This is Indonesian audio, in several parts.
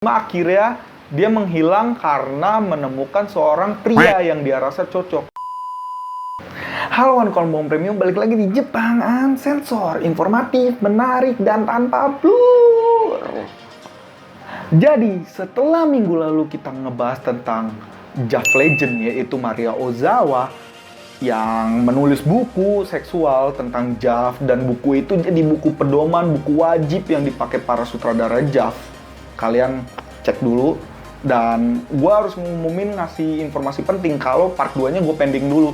Akhirnya dia menghilang karena menemukan seorang pria yang dia rasa cocok. Halo One Premium, balik lagi di Jepang Unsensor, informatif, menarik, dan tanpa blur. Jadi setelah minggu lalu kita ngebahas tentang JAV Legend, yaitu Maria Ozawa yang menulis buku seksual tentang JAV, dan buku itu jadi buku pedoman, buku wajib yang dipakai para sutradara JAV. Kalian cek dulu, dan gue harus ngumumin ngasih informasi penting kalau part 2-nya gue pending dulu.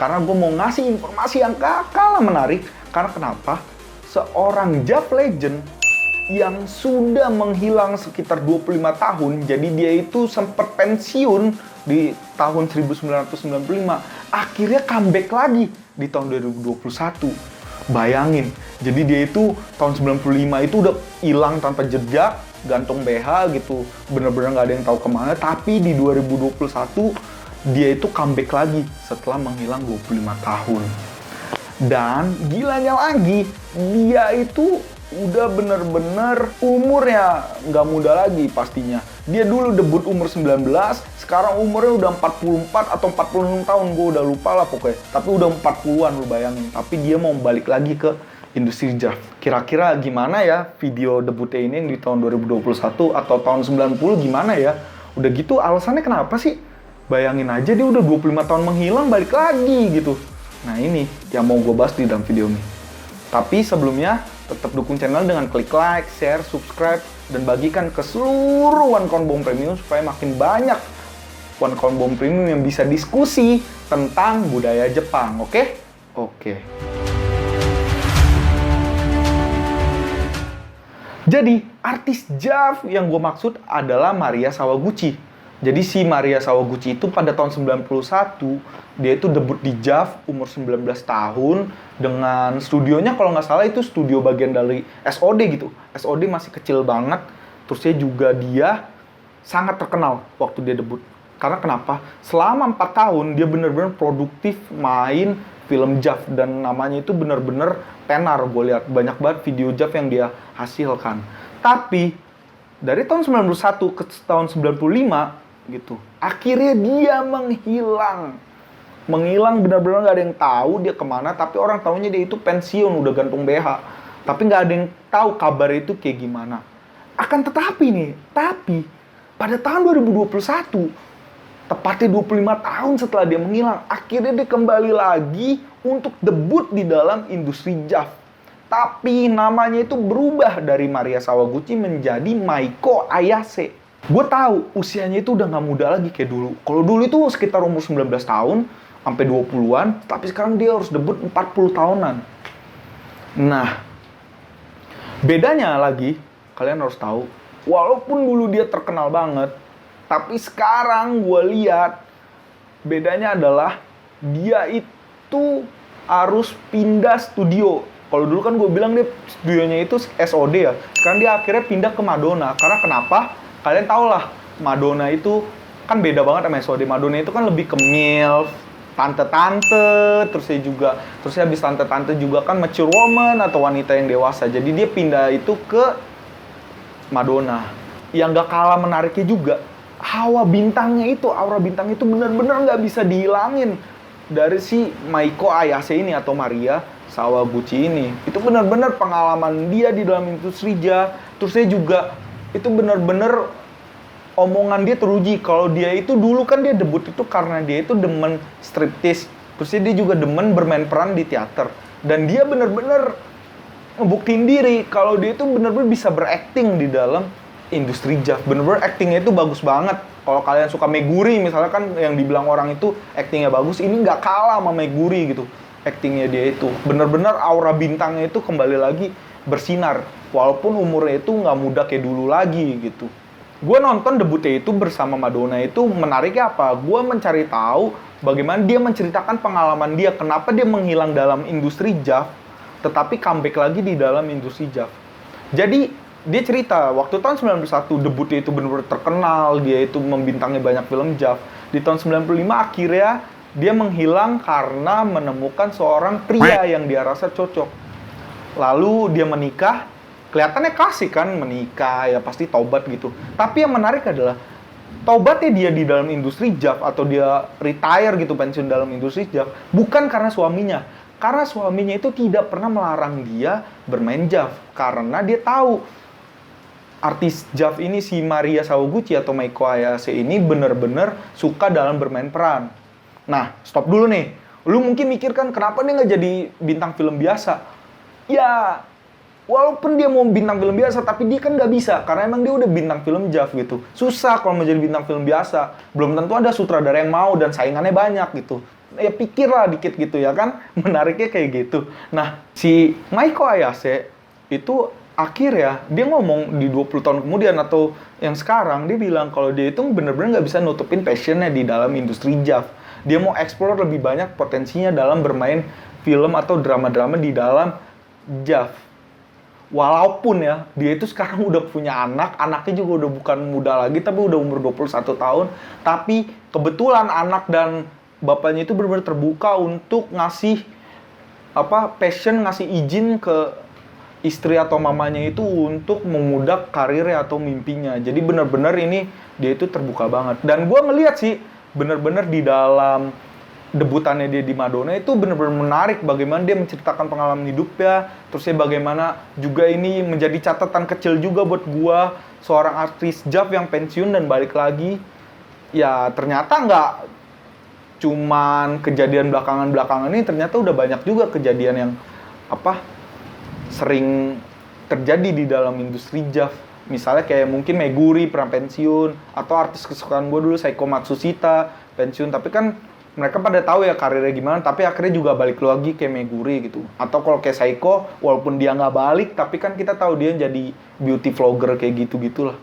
Karena gue mau ngasih informasi yang gak kalah menarik. Karena kenapa? Seorang JAV Legend yang sudah menghilang sekitar 25 tahun, jadi dia itu sempat pensiun di tahun 1995, akhirnya comeback lagi di tahun 2021. Bayangin, jadi dia itu tahun 95 itu udah hilang tanpa jejak, gantung BH gitu, bener-bener nggak ada yang tahu kemana. Tapi di 2021 dia itu comeback lagi setelah menghilang 25 tahun. Dan gilanya lagi, dia itu udah bener-bener umurnya nggak muda lagi pastinya. Dia dulu debut umur 19, sekarang umurnya udah 44 atau 46 tahun, gue udah lupa lah pokoknya. Tapi udah 40-an lu bayangin. Tapi dia mau balik lagi ke industri JAV. Kira-kira gimana ya video debutnya ini yang di tahun 2021 atau tahun 90 gimana ya? Udah gitu alasannya kenapa sih? Bayangin aja dia udah 25 tahun menghilang balik lagi gitu. Nah ini yang mau gue bahas di dalam video ini. Tapi sebelumnya, tetap dukung channel dengan klik like, share, subscribe, dan bagikan ke seluruh One Premium supaya makin banyak One Premium yang bisa diskusi tentang budaya Jepang, oke? Oke. Jadi, artis JAV yang gue maksud adalah Maria Sawaguchi. Jadi si Maria Sawaguchi itu pada tahun 91, dia itu debut di JAV umur 19 tahun dengan studionya kalau nggak salah itu studio bagian dari SOD gitu. SOD masih kecil banget, terusnya juga dia sangat terkenal waktu dia debut. Karena kenapa? Selama 4 tahun dia benar-benar produktif main film JAV dan namanya itu benar-benar tenar. Gue lihat banyak banget video JAV yang dia hasilkan. Tapi dari tahun 91 ke tahun 95 gitu, akhirnya dia menghilang benar-benar nggak ada yang tahu dia kemana. Tapi orang taunya dia itu pensiun, udah gantung BH, tapi nggak ada yang tahu kabar itu kayak gimana. Akan tetapi pada tahun 2021, tepatnya 25 tahun setelah dia menghilang, akhirnya dia kembali lagi untuk debut di dalam industri JAV. Tapi namanya itu berubah dari Maria Sawaguchi menjadi Maiko Ayase. Gue tahu usianya itu udah nggak muda lagi kayak dulu. Kalau dulu itu sekitar umur 19 tahun sampai 20-an, tapi sekarang dia harus debut 40 tahunan. Nah, bedanya lagi, kalian harus tahu, walaupun dulu dia terkenal banget, tapi sekarang gue lihat bedanya adalah dia itu harus pindah studio. Kalau dulu kan gue bilang dia studionya itu SOD ya, sekarang dia akhirnya pindah ke Madonna. Karena kenapa? Kalian tau lah, Madonna itu kan beda banget sama SOD. Madonna itu kan lebih ke MILF, tante-tante, terusnya habis tante-tante juga kan mature woman atau wanita yang dewasa. Jadi dia pindah itu ke Madonna. Yang gak kalah menariknya juga, aura bintangnya itu benar-benar nggak bisa dihilangin dari si Maiko Ayase ini atau Maria Sawaguchi ini. Itu benar-benar pengalaman dia di dalam industri JAV. Terusnya juga itu benar-benar omongan dia teruji kalau dia itu dulu kan dia debut itu karena dia itu demen striptease. Terusnya dia juga demen bermain peran di teater. Dan dia benar-benar ngebuktiin diri kalau dia itu benar-benar bisa berakting di dalam industri JAV. Benar-benar aktingnya itu bagus banget. Kalau kalian suka Meguri misalnya kan yang dibilang orang itu aktingnya bagus, ini nggak kalah sama Meguri gitu. Aktingnya dia itu benar-benar aura bintangnya itu kembali lagi bersinar. Walaupun umurnya itu nggak muda kayak dulu lagi gitu. Gue nonton debutnya itu bersama Madonna itu menariknya apa? Gue mencari tahu bagaimana dia menceritakan pengalaman dia. Kenapa dia menghilang dalam industri JAV, tetapi comeback lagi di dalam industri JAV. Jadi dia cerita waktu tahun 91 debutnya itu benar-benar terkenal. Dia itu membintangi banyak film JAV. Di tahun 95 akhirnya dia menghilang karena menemukan seorang pria yang dia rasa cocok. Lalu dia menikah. kelihatannya klasik kan, menikah ya pasti tobat gitu. Tapi yang menarik adalah tobatnya dia di dalam industri JAV atau dia retire gitu, pensiun dalam industri JAV, bukan karena suaminya. Karena suaminya itu tidak pernah melarang dia bermain JAV karena dia tahu artis JAV ini, si Maria Sawaguchi atau Meiko Ayase ini bener-bener suka dalam bermain peran. Nah, stop dulu nih. Lu mungkin mikir kan, kenapa dia nggak jadi bintang film biasa? Ya, walaupun dia mau bintang film biasa, tapi dia kan nggak bisa. Karena emang dia udah bintang film JAV gitu. Susah kalau mau jadi bintang film biasa. Belum tentu ada sutradara yang mau dan saingannya banyak gitu. Ya pikirlah dikit gitu ya kan. Menariknya kayak gitu. Nah, si Meiko Ayase itu akhirnya dia ngomong di 20 tahun kemudian atau yang sekarang, dia bilang kalau dia itu bener-bener nggak bisa nutupin passionnya di dalam industri JAV. Dia mau explore lebih banyak potensinya dalam bermain film atau drama-drama di dalam JAV. Walaupun ya, dia itu sekarang udah punya anak, anaknya juga udah bukan muda lagi, tapi udah umur 21 tahun. Tapi kebetulan anak dan bapaknya itu benar-benar terbuka untuk ngasih passion, ngasih izin ke istri atau mamanya itu untuk memudak karirnya atau mimpinya. Jadi benar-benar ini dia itu terbuka banget. Dan gue ngeliat sih, benar-benar di dalam debutannya dia di Madonna itu benar-benar menarik bagaimana dia menceritakan pengalaman hidupnya, terusnya bagaimana juga ini menjadi catatan kecil juga buat gua, seorang artis JAV yang pensiun dan balik lagi. Ya ternyata nggak cuman kejadian belakangan ini, ternyata udah banyak juga kejadian yang sering terjadi di dalam industri JAV. Misalnya kayak mungkin Meguri pernah pensiun, atau artis kesukaan gue dulu Seiko Matsushita pensiun, tapi kan mereka pada tahu ya karirnya gimana, tapi akhirnya juga balik lagi kayak Meguri gitu. Atau kalau kayak Seiko, walaupun dia nggak balik, tapi kan kita tahu dia jadi beauty vlogger kayak gitu-gitulah.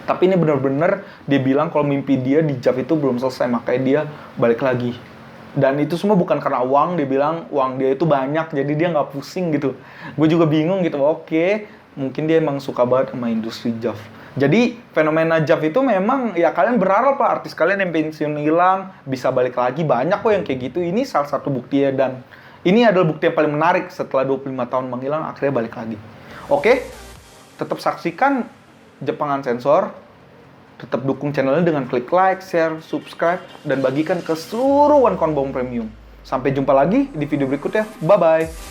Tapi ini bener-bener dia bilang kalau mimpi dia di JAV itu belum selesai, makanya dia balik lagi. Dan itu semua bukan karena uang, dia bilang uang dia itu banyak, jadi dia nggak pusing gitu. Gue juga bingung gitu, oke, mungkin dia emang suka banget sama industri JAV. Jadi fenomena JAV itu memang ya kalian berharap lah artis kalian yang pensiun hilang bisa balik lagi, banyak kok yang kayak gitu. Ini salah satu buktinya dan ini adalah bukti yang paling menarik setelah 25 tahun menghilang akhirnya balik lagi. Oke, tetap saksikan Jepangan Sensor, tetap dukung channelnya dengan klik like, share, subscribe, dan bagikan ke seluruh kawan-kawan Bawang Premium. Sampai jumpa lagi di video berikutnya. Bye-bye.